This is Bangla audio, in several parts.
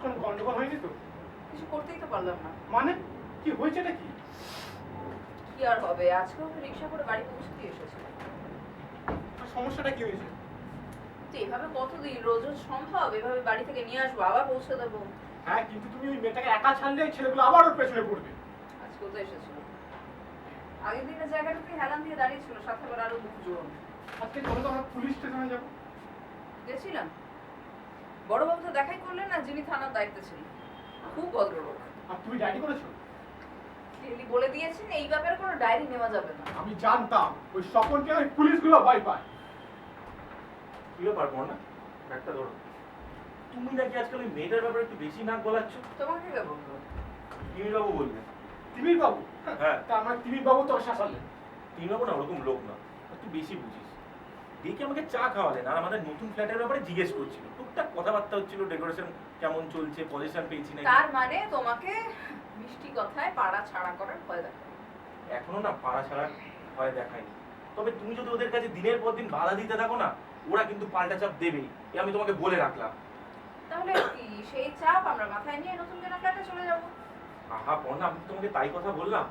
কোনো গন্ডগোল হয়নি তো? কিছু করতেই তো পারলাম না। মানে কি হয়েছে নাকি? কি আর হবে, আজকে ওকে রিক্সা করে বাড়ি পৌঁছে দিয়ে এসেছে। সমস্যাটা কি হয়েছে? তো এভাবে কতদিন রোজ রোজ সম্ভব? এভাবে বাড়ি থেকে নিয়ে আসবো, আবার পৌঁছে দেবো? হ্যাঁ, কিন্তু তুমি ওই মেয়েটাকে একা ছাড়লে ছেলেগুলো আবার ওর পেছনে পড়বে। আজকেও তো এসেছিল। আগের দিনের জায়গাটাতে হেলান দিয়ে দাঁড়িয়ে ছিল, সাথে আবার আরো দুটো জন। আজকে চলো তো আমরা পুলিশ স্টেশনে যাবো। গেছিলাম, বড়বাবু তো দেখাই করলেন না, যিনি থানার দায়িত্বে ছিলেন। খুব ভদ্রলোক। আর তুমি ডায়েরি করেছো? ক্লিয়ারলি বলে দিয়েছেন এই ব্যাপারে কোনো ডায়েরি নেওয়া যাবে না। আমি জানতাম ওই স্বপনকে ওই পুলিশগুলো ভয় পায়। তুইও পারবো না, ব্যাগটা ধরো। তুমি নাকি আজকাল ওই মেয়েটার ব্যাপারে একটু বেশি নাক গলাচ্ছ। তোমাকে কে বলবো? তিমির বাবু বলবে। তিমির বাবু? হ্যাঁ। তা আমার তিমির বাবু তো শাসালেন। তিমির বাবু না ওরকম লোক না, তুই বেশি বুঝিস। দেখি আমাকে চা খাওয়ালেন আর আমাদের নতুন ফ্ল্যাটের ব্যাপারে জিজ্ঞেস করছিল, টুকটাক কথাবার্তা হচ্ছিল, ডেকোরেশন কেমন চলছে, পজিশন পেয়েছি নাকি। তার মানে তোমাকে মিষ্টি কথায় পাড়া ছাড়া করার ভয় দেখা? এখনো না পাড়া ছাড়া ভয় দেখায়নি, তবে তুমি যদি ওদের কাছে দিনের পর দিন বাধা দিতে থাকো না, ওরা কিন্তু পাল্টা চাপ দেবেই, এ আমি তোমাকে বলে রাখলাম। তাহলে কি সেই চাপ আমরা মাথায় নিয়ে নতুন কেনা ফ্ল্যাটে চলে যাব? আহা পর্ণা, আমি তোমাকে তাই কথা বললাম।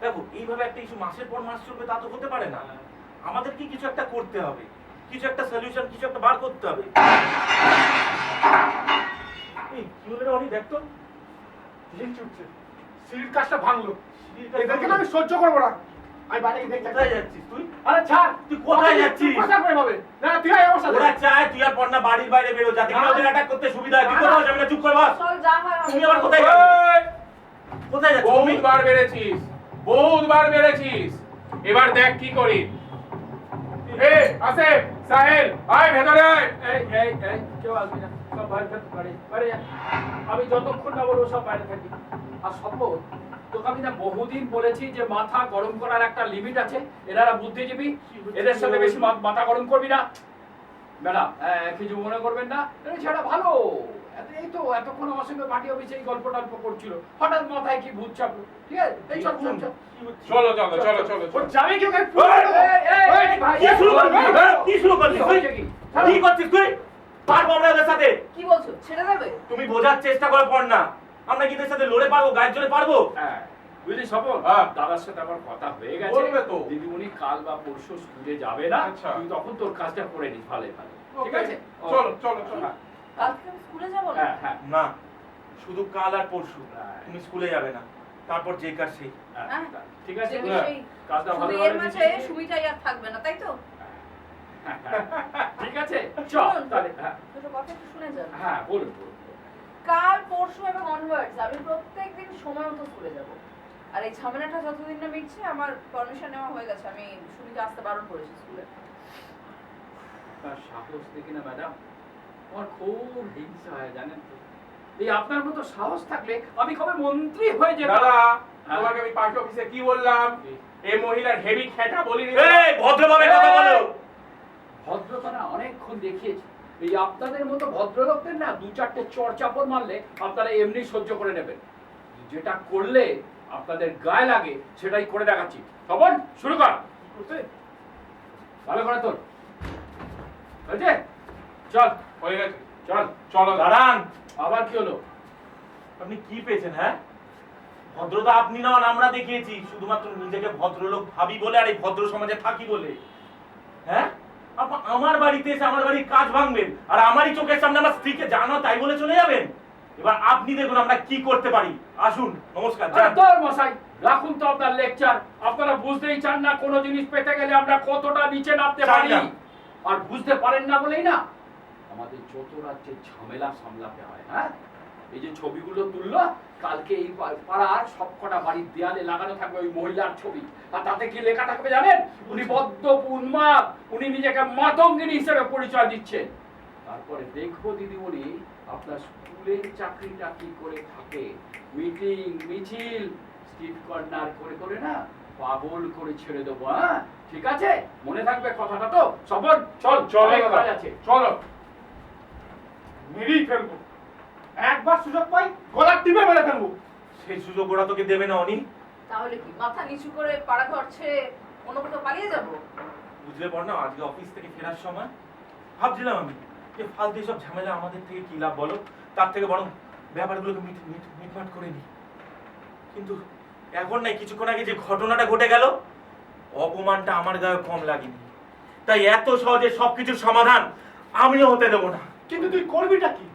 দেখো এইভাবে একটা ইস্যু মাসের পর মাস চলবে তা তো হতে পারে না। আমাদেরকে কিছু একটা করতে হবে, কিছু একটা সলিউশন, কিছু একটা বার করতে হবে। এই কি হলো রে অনি, দেখ তো সিঁড়ি ছুটছে, সিঁড়ির কাজটা ভাঙলো। এদেরকে না আমি সহ্য করবো না। আমি বাইরে গিয়ে দেখতে। কোথায় যাচ্ছিস তুই? আরে ছাড়, তুই কোথায় যাচ্ছিস? কোথায় করে হবে? না তুই আয় আমার সাথে। ওরা চায় তুই আর পর্ণা বাড়ির বাইরে বেরো, যাতে কিনা ওদের অ্যাটাক করতে সুবিধা হয়। তুই কোথাও যাবি না, চুপ কর বস। চল যা হয় তুমি আবার কোথায় যাবে? কোথায় যাচ্ছিস তুমি? বহুতবার বেড়েছিস, বহুতবার বেড়েছিস, এবার দেখ কি করি। এ আসিফ, সাহেল, আয় ভেতরে আয়। এই এই এই কেউ আসবি না, সব বাইরে থাকতে পারে পারে যা। আমি যতক্ষণ না বলবো সব বাইরে থাকি। আর সম্ভব তোকে আমি না বহুদিন বলেছি যে মাথা গরম করার একটা লিমিট আছে। এনারা বুদ্ধিজীবী, এদের সাথে বেশি মাথা গরম করবি না। ম্যাডাম কিছু মনে করবেন না, ছেলেটা ভালো। এই তো এতক্ষণ আমার সঙ্গে মাটি অফিসে এই গল্প টল্প করছিল, হঠাৎ মাথায় কি ভূত চাপলো। ঠিক আছে, এই চল চল চল। চলো চলো চলো চলো ওর যাবে কি ওকে? কি শুরু করলি? কি শুরু করলি তুই? কি করছিস তুই? পারবো আমরা ওদের সাথে? কি বলছো, ছেড়ে দেবে? তুমি বোঝার চেষ্টা করো পড়না, আমরা কি এদের সাথে লড়ে পারবো, গায়ের জোরে পারবো? হ্যাঁ বুঝলি সফল, হ্যাঁ। দাদার সাথে আমার কথা হয়ে গেছে। বলবে তো। দিদিমণি কাল বা পরশু স্কুলে যাবে না, আচ্ছা। তুই তখন তোর কাজটা করে নিস ভালো ভালো। ঠিক আছে, চলো চলো চলো। হ্যাঁ কাল থেকে আমি স্কুলে যাবো না? হ্যাঁ হ্যাঁ না, শুধু কাল আর পরশু হ্যাঁ। তুমি স্কুলে যাবে না, তারপর যে কাজ সেই। হ্যাঁ, হ্যাঁ। ঠিক আছে, দেখবি হ্যাঁ। সেই কাজটা ভালো শুধু ভালো এর মাঝে মিটিয়ে- সুমিটাই আর থাকবে না, তাই তো? হ্যাঁ, হ্যাঁ। ঠিক আছে চল শুনুন, তাহলে। হ্যাঁ দুটো কথা একটু শুনে যান। হ্যাঁ বলুন বলুন। কাল পরশু এবং অনওয়ার্ডস আমি প্রত্যেকদিন সময় মতো স্কুলে যাব। আর এই ঝামেলাটা যতদিন না মিটছে, আমার পারমিশন নেওয়া হয়ে গেছে, আমি সুমিকে আসতে বারণ করেছি স্কুলে। তার সাহস দেখি না ম্যাডাম, আমার খুব হিংসা হয় জানেন তো। এই আপনার মতো সাহস থাকলে আমি কবে মন্ত্রী হয়ে যেতাম। দাদা, হ্যাঁ। তোমাকে আমি পার্টি অফিসে কি বললাম? এই মহিলার হেভি খেটা বলিনি। এই ভদ্রভাবে কথা বলো। ভদ্রতা না অনেকক্ষণ দেখিয়েছি। এই আপনাদের মতো ভদ্রলোকদের না দু চারটে চড় চাপড় মারলে আপনারা এমনি সহ্য করে নেবেন। যেটা করলে আপনাদের গায়ে লাগে সেটাই করে দেখাচ্ছি। খবর শুরু কর। ভালো করে তোর হয়েছে, চল হয়ে গেছে, চল। চলো দাঁড়ান, আবার কি হলো? আপনি কি পেয়েছেন? হ্যাঁ, ভদ্রতা আপনি নন, আমরা দেখিয়েছি, শুধুমাত্র নিজেকে ভদ্রলোক ভাবি বলে আর এই ভদ্র সমাজে থাকি বলে। হ্যাঁ, আমার বাড়িতে এসে আমার বাড়ির কাজ ভাঙবেন আর আমারই চোখের সামনে আমার স্ত্রীকে জানো তাই বলে চলে যাবেন। এবার আপনি দেখুন আমরা কি করতে পারি। আসুন, নমস্কার। আরে তোর মশাই রাখুন তো আপনার লেকচার। আপনারা বুঝতেই চান না কোনো জিনিস পেতে গেলে আমরা কতটা নিচে নামতে চাই পারি। না। আর বুঝতে পারেন না বলেই না আমাদের যত রাজ্যের ঝামেলা সামলাতে হয়। হ্যাঁ, এই যে ছবিগুলো তুললো, কালকে এই পাড়ার সবকটা বাড়ির দেয়ালে লাগানো থাকবে ওই মহিলার ছবি। আর তাতে কি লেখা থাকবে জানেন? উনি বদ্ধ উন্মাদ, উনি নিজেকে মাতঙ্গিনী হিসেবে পরিচয় দিচ্ছেন। তারপরে দেখবো দিদিমণি আপনার স্কুলের চাকরিটা কি করে থাকে। মিটিং মিছিল স্ট্রিট কর্নার করে করে না পাগল করে ছেড়ে দেবো। হ্যাঁ ঠিক আছে, মনে থাকবে কথাটা তো। সবর চল চল, চলো কাজ আছে। চলো। মেরেই ফেলবো, একবার সুযোগ পাই গলা টিপে মেরে ফেলবো। সেই সুযোগ ওরা তোকে দেবে না অনি। তাহলে কি মাথা নিচু করে পাড়া ঘর ছেড়ে অন্য কোথাও পালিয়ে যাব? বুঝলে পর না, আজকে অফিস থেকে ফেরার সময় ভাবছিলাম আমি যে ফালতু সব ঝামেলা আমাদের থেকে কি লাভ বলো, তার থেকে বরং ব্যাপারগুলোকে মিটমাট করে নিই। কিন্তু এখন নাই, কিছুক্ষণ আগে যে ঘটনাটা ঘটে গেল, অপমানটা আমার গায়ে কম লাগেনি। তাই এত সহজে সবকিছুর সমাধান আমিও হতে দেবো না। কিন্তু তুই করবিটা কি?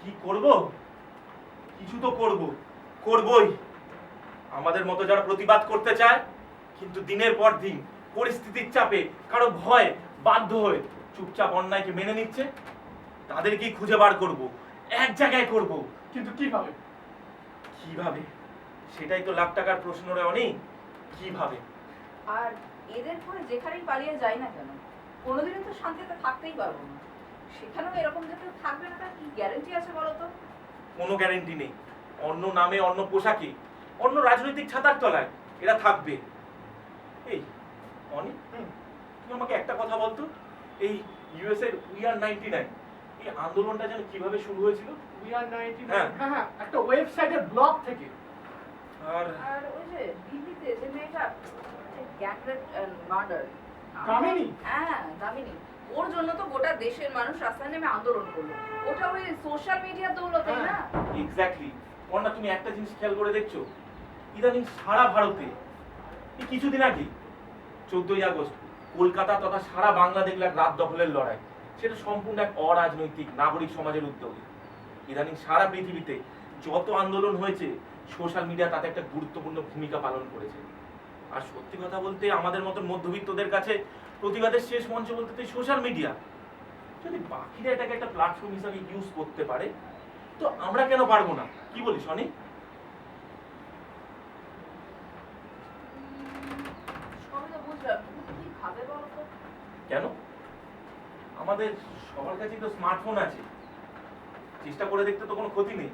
কি করব? কিছু তো করবই। আমাদের মতো যারা প্রতিবাদ করতে চায় কিন্তু দিনের পর দিন পরিস্থিতির চাপে, কারো ভয় বাধ্য হয়ে চুপচাপ অন্যায়কে মেনে নিচ্ছে, তাদেরকেই খুঁজে বার করব, এক জায়গায় করব। কিন্তু কিভাবে? কিভাবে? সেটাই তো লাখ টাকার প্রশ্ন রে অনেক। কিভাবে? আর এদের পরে যেখানেই পালিয়ে যাই না কেন, কোনোদিনই তো শান্তিতে থাকতেই পারবো না। সেখানেও এরকম যে কেউ থাকবে না, তার কি গ্যারান্টি আছে বলো তো? কোনো গ্যারান্টি নেই। অন্য নামে, অন্য পোশাকে, অন্য রাজনৈতিক ছাতার তলায় এরা থাকবে। এই অনি, তুমি আমাকে একটা কথা বলতো, এই ইউএস এর উই আর 99 এই আন্দোলনটা যেন কিভাবে শুরু হয়েছিল? We are 99 হ্যাঁ। হ্যাঁ, একটা ওয়েবসাইটের ব্লগ থেকে। আর আর ওই যে দিল্লিতে যে মেয়েটা গ্যাং রেপ এন্ড মার্ডার, কামিনী? হ্যাঁ দামিনী, ওর জন্য তো গোটা দেশের মানুষ রাস্তায় নেমে আন্দোলন করলো। ওটা ওই সোশ্যাল মিডিয়ার দৌলতেই না? এক্স্যাক্টলি। অর্ণা, তুমি একটা জিনিস খেয়াল করে দেখছো, ইদানিং সারা ভারতে এই কিছুদিন আগে 14ই আগস্ট কলকাতা তথা সারা বাংলা দেখলে এক রাত দখলের লড়াই, সেটা সম্পূর্ণ এক অরাজনৈতিক নাগরিক সমাজের উদ্যোগে। ইদানিং সারা পৃথিবীতে যত আন্দোলন হয়েছে, সোশ্যাল মিডিয়া তাতে একটা গুরুত্বপূর্ণ ভূমিকা পালন করেছে। আর সত্যি কথা বলতে, আমাদের মতন মধ্যবিত্তদের কাছে প্রতিবাদের শেষ মঞ্চ বলতে তো সোশ্যাল মিডিয়া। যদি বাকিরা এটাকে একটা প্ল্যাটফর্ম হিসাবে ইউজ করতে পারে, তো আমরা কেন পারবো না? কি বলিস অনি? সবই তো বুঝলাম, কিন্তু কি ভাবে বলো তো? কেন? আমাদের সবার কাছেই তো স্মার্টফোন আছে, চেষ্টা করে দেখতে তো কোনো ক্ষতি নেই।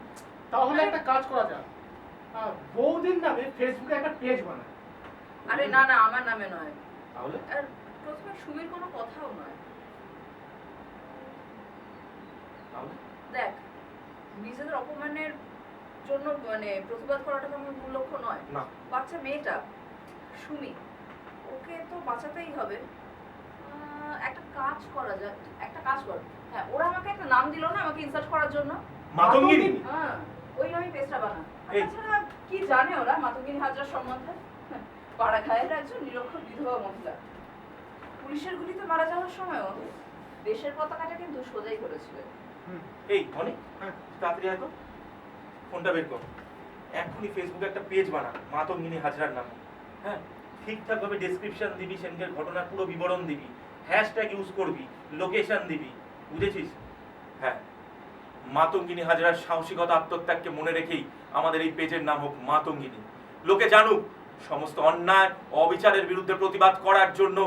তাহলে একটা কাজ করা যাক, বৌদির নামে ফেসবুকে একটা পেজ বানায়। আরে না না, আমার নামে নয়। তাহলে আর প্রথমে সুমির কোনো কথাও নয়। তাহলে দেখ, নিজেদের অপমানের জন্য মানে প্রতিবাদ করাটা তো আমার মূল লক্ষ্য নয়। না। বাচ্চা মেয়েটা সুমি, ওকে তো বাঁচাতেই হবে। একটা কাজ করা যায়, একটা কাজ কর। হ্যাঁ, ওরা আমাকে একটা নাম দিল না আমাকে ইনসার্ট করার জন্য, মাতঙ্গিনী। হ্যাঁ ওই নামই পেজটা বানা। এই। তাছাড়া কি জানে ওরা মাতঙ্গিনী হাজরা সম্বন্ধে? পাড়া খায়ের একজন নিরক্ষর বিধবা মহিলা, পুলিশের গুলিতে মারা যাওয়ার সময়ও দেশের পতাকাটা কিন্তু সোজাই করেছিল। এই অনি, তাড়াতাড়ি আয় তো, ফোনটা বের কর। এখনই ফেসবুকে একটা পেজ বানা মাতঙ্গিনী হাজরার নামে। হ্যাঁ, ঠিকঠাক ভাবে ডেসক্রিপশন দিবি, সেখানকার ঘটনার পুরো বিবরণ দিবি, হ্যাশট্যাগ ইউজ করবি, লোকেশন দিবি, বুঝেছিস? হ্যাঁ, মাতঙ্গিনী হাজরার সাহসিকতা আত্মত্যাগকে মনে রেখেই আমাদের এই পেজের নাম হোক মাতঙ্গিনী। লোকে জানুক, সমস্ত অন্যায় অবিচারের বিরুদ্ধে প্রতিবাদ করার জন্য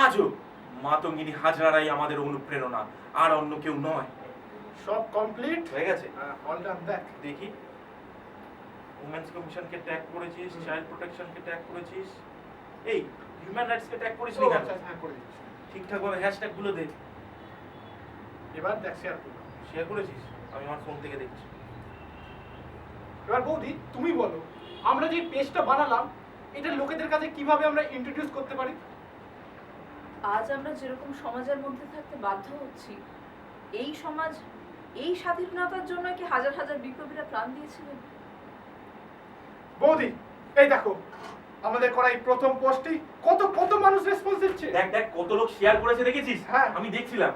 আজও মাতঙ্গিনী হাজরারাই আমাদের অনুপ্রেরণা, আর অন্য কেউ নয়। সব কমপ্লিট হয়ে গেছে? All done. দেখ দেখি, উমেন্স কমিশনকে ট্যাগ করেছিস, চাইল্ড প্রোটেকশনকে ট্যাগ করেছিস, এই হিউম্যান রাইটসকে ট্যাগ করিস নি কেন? হ্যাঁ করে দিচ্ছি। ঠিকঠাক ভাবে হ্যাশট্যাগ গুলো দে। এবার দেখ শেয়ার করলাম। শেয়ার করেছিস? আমি আমার ফোন থেকে দেখছি। এবার বৌদি তুমি বলো, আমরা যে পেজটা বানালাম এটা লোকেদের কাছে কিভাবে আমরা ইন্ট্রোডিউস করতে পারি? আজ আমরা যেরকম সমাজের মধ্যে থাকতে বাধ্য হচ্ছি, এই সমাজ এই স্বাধীনতার জন্য কি হাজার হাজার বিপ্লবীরা প্রাণ দিয়েছিলেন? বৌদি এই দেখো, আমাদের করা এই প্রথম পোস্টেই কত কত মানুষ রেসপন্স দিচ্ছে। দেখ কত লোক শেয়ার করেছে, দেখেছিস? হ্যাঁ। আমি দেখছিলাম।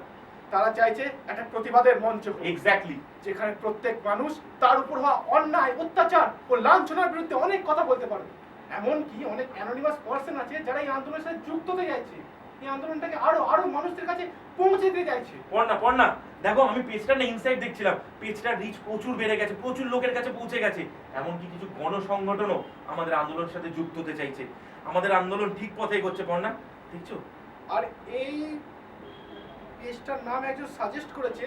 তারা চাইছে একটা প্রতিবাদের মঞ্চ হোক, এক্স্যাক্টলি। যেখানে প্রত্যেক মানুষ তার উপর হওয়া অন্যায়, অত্যাচার ও লাঞ্ছনার বিরুদ্ধে অনেক কথা বলতে পারবে। এমনকি অনেক অ্যানোনিমাস পার্সন আছে যারা এই আন্দোলনের সাথে যুক্ত হতে চাইছে, এই আন্দোলনটাকে আরো মানুষদের কাছে পৌঁছে দিতে চাইছে। পড় না, দেখো আমি পেজটা না ইনসাইড দেখছিলাম, পেজটার রিচ প্রচুর বেড়ে গেছে, প্রচুর লোকের কাছে পৌঁছে গেছে। এমনকি কিছু গণসংগঠনও আমাদের আন্দোলনের সাথে যুক্ত হতে চাইছে। আমাদের আন্দোলন ঠিক পথে এগোচ্ছে, পড় না, দেখছো? আর এই পেজটার নাম একজন সাজেস্ট করেছে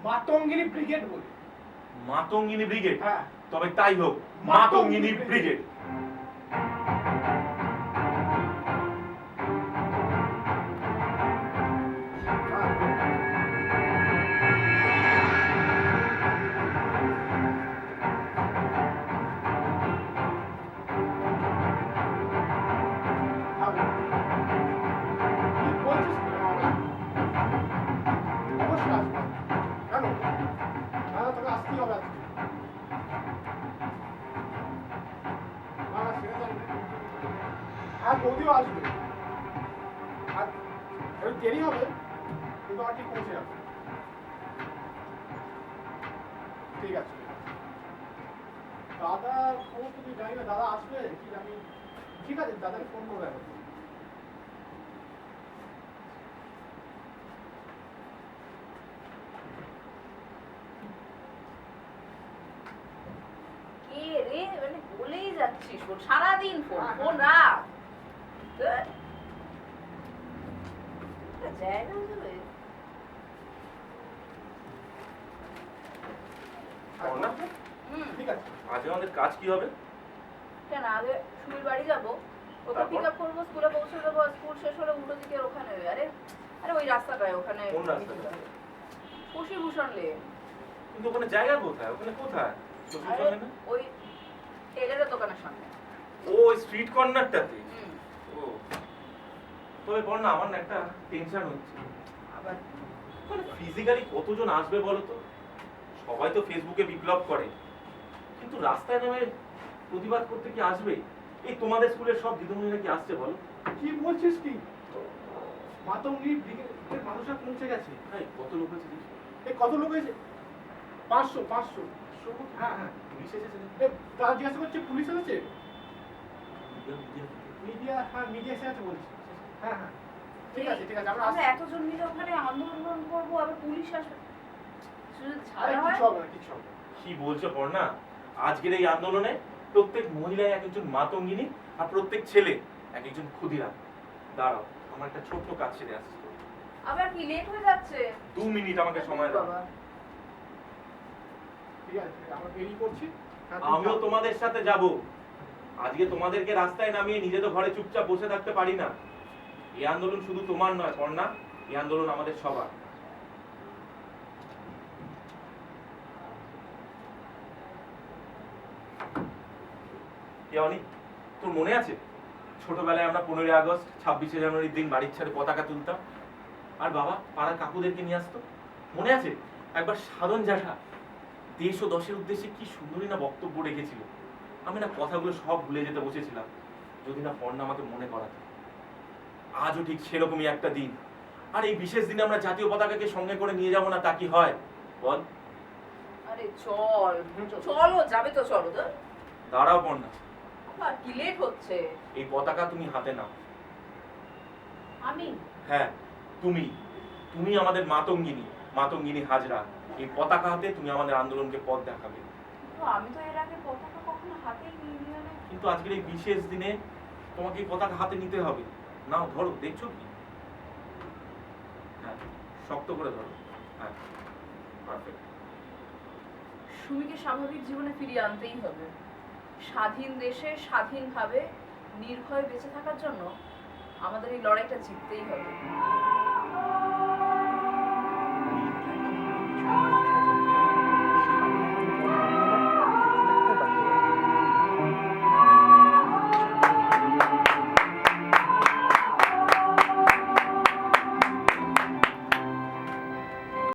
মাতঙ্গিনী ব্রিগেড বলে। মাতঙ্গিনী ব্রিগেড? হ্যাঁ। তবে তাই হোক, মাতঙ্গিনী ব্রিগেড। অবশ্যই আসবো। কেন? তোকে আসতেই হবে। হ্যাঁ বৌদিও আসবে, আর একটু দেরি হবে কিন্তু আমার ঠিক পৌঁছে যাবে। ঠিক আছে দাদা ফোন তুমি জানি না দাদা আসবে কি আমি, ঠিক আছে দাদাকে ফোন করবো এখন। কে রে, মানে বলেই যাচ্ছিস ফোন, সারাদিন ফোন ফোন রাখ। ধ্যাৎ। একটা জায়গা যাবে। অর্ণা, ঠিক আছে আজ আমাদের কাজ কি হবে? কেন আগে সুমির বাড়ি যাবো, ওকে তারপর? পিক আপ করবো, স্কুলে পৌঁছে দেবো, স্কুল শেষ হলে উল্টো দিকে ওখানে আরে আরে ওই রাস্তাটায় ওখানে কোন রাস্তাটা? শশীভূষণ লেন। কিন্তু ওখানে জায়গা কোথায়? ওখানে কোথায়? শ্বশুর আরে সঙ্গে না? ওই টেলারের দোকানের সামনে। ও ওই স্ট্রিট কর্নারটাতে। হুম, ও তবে বল না, আমার না একটা টেনশন হচ্ছে। আবার মানে ফিজিক্যালি কতজন আসবে বলো তো? সবাই তো ফেসবুকে বিপ্লব করে, কিন্তু রাস্তায় নেমে প্রতিবাদ করতে কি আসবে? এই তোমাদের স্কুলের সব দিদিমণিরা কি আসছে বলো? কি বলছিস কি, মাতঙ্গি ব্রিগেডের মানুষরা পৌঁছে গেছে। ভাই কত লোক আছে দেখি। এই কত লোক হয়েছে? 500। হ্যাঁ হ্যাঁ পুলিশ এসেছে নাকি? তারা জিজ্ঞাসা করছে পুলিশ এসেছে, মিডিয়া। মিডিয়া এসে আছে বলছে। হ্যাঁ হ্যাঁ ঠিক আছে আমরা আমরা আসছি। এতজন মিলে ওখানে আন্দোলন করবো, আবার পুলিশ আসবে, শুধু আরে ঝামেলা হয়। কিছু হবে না কিছু হবে না। কি বলছো পড়না? আজকের এই আন্দোলনে প্রত্যেক মহিলায় এক একজন মাতঙ্গিনী, আর প্রত্যেক ছেলে এক একজন ক্ষুদিরাম। দাঁড়াও, আমার একটা ছোট্ট কাজ সেরে আসছে। আবার কি লেট হয়ে যাচ্ছে? 2 মিনিট আমাকে সময় দাও। বাবা, ঠিক আছে আমরা বেরিয়ে পড়ছি। হ্যাঁ, তুমি আমিও যাও। তোমাদের সাথে যাব। আজকে তোমাদেরকে রাস্তায় নামিয়ে নিজে তো ঘরে চুপচাপ বসে থাকতে পারি না। এই আন্দোলন শুধু তোমার নয় পড়না, এই আন্দোলন আমাদের সবার। কেওয়ানি, তোর মনে আছে ছোটবেলায় আমরা 15ই আগস্ট 26শে জানুয়ারির দিন বাড়ির ছাড়ে পতাকা তুলতাম, আর বাবা পাড়ার কাকুদেরকে নিয়ে আসতো? মনে আছে একবার সাধন জ্যাঠা দেশ ও দশের উদ্দেশ্যে কি সুন্দরী না বক্তব্য রেখেছিল? আমি না কথাগুলো সব ভুলে যেতে বসেছিলাম, যদি না পর্ণা আমাকে মনে করাতো। আজও ঠিক সেরকমই একটা দিন, আর এই বিশেষ দিনে আমরা জাতীয় পতাকাকে সঙ্গে করে নিয়ে যাব না তা কি হয় বল? আরে চল চলো, যাবে তো চলো তো। দাঁড়াও পর্ণা, আর কি লেট হচ্ছে? এই পতাকা তুমি হাতে নাও। আমি হ্যাঁ তুমি, তুমি আমাদের মাতঙ্গিনী হাজরা। এই পতাকা হাতে তুমি আমাদের আন্দোলনকে পথ দেখাবে। তো আমি তো এর আগে পতাকা কখনো হাতেই নিইনি। মানে কিন্তু আজকের এই বিশেষ দিনে তোমাকে এই পতাকা হাতে নিতে হবে। নাও ধরো, দেখছো কি? হ্যাঁ শক্ত করে ধরো। হ্যাঁ পারফেক্ট। সুমিকে স্বাভাবিক জীবনে ফিরিয়ে আনতেই হবে। স্বাধীন দেশে স্বাধীনভাবে নির্ভয়ে বেঁচে থাকার জন্য আমাদের এই লড়াইটা জিততেই হবে।